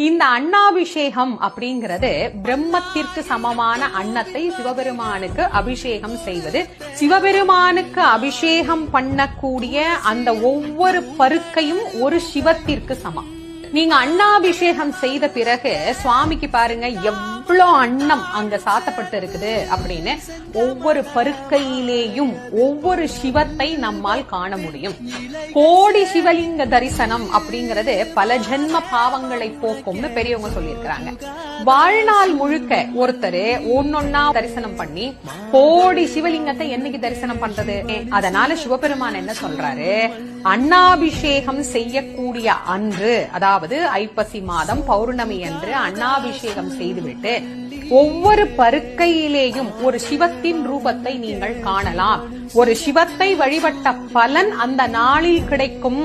இந்த அன்னாபிஷேகம் அப்படிங்கிறது பிரம்மத்திற்கு சமமான அன்னத்தை சிவபெருமானுக்கு அபிஷேகம் செய்வது. சிவபெருமானுக்கு அபிஷேகம் பண்ணக்கூடிய அந்த ஒவ்வொரு பருக்கையும் ஒரு சிவத்திற்கு சமம். நீங்க அன்னாபிஷேகம் செய்த பிறகு சுவாமிக்கு பாருங்க எவ்வளவு அன்னம் அங்க சாத்தப்பட்டு இருக்குது அப்படின்னு. ஒவ்வொரு பருக்கையிலேயும் ஒவ்வொரு சிவத்தை நம்மால் காண முடியும். கோடி சிவலிங்க தரிசனம் அப்படிங்கறது பல ஜென்ம பாவங்களை போக்கும்னு பெரியவங்க சொல்லியிருக்கிறாங்க. வாழ்நாள் முழுக்க ஒருத்தர் ஒன்னொன்னா தரிசனம் பண்ணி கோடி சிவலிங்கத்தை என்னைக்கு தரிசனம் பண்றது? அதனால சிவபெருமான் என்ன சொல்றாரு, அன்னாபிஷேகம் செய்யக்கூடிய அன்று, அதாவது ஐப்பசி மாதம் பௌர்ணமி அன்று அன்னாபிஷேகம் செய்துவிட்டு ஒவ்வொரு பருக்கையிலேயும் ஒரு சிவத்தின் ரூபத்தை நீங்கள் காணலாம். ஒரு சிவத்தை வழிபட்ட பலன் அந்த நாளில் கிடைக்கும்.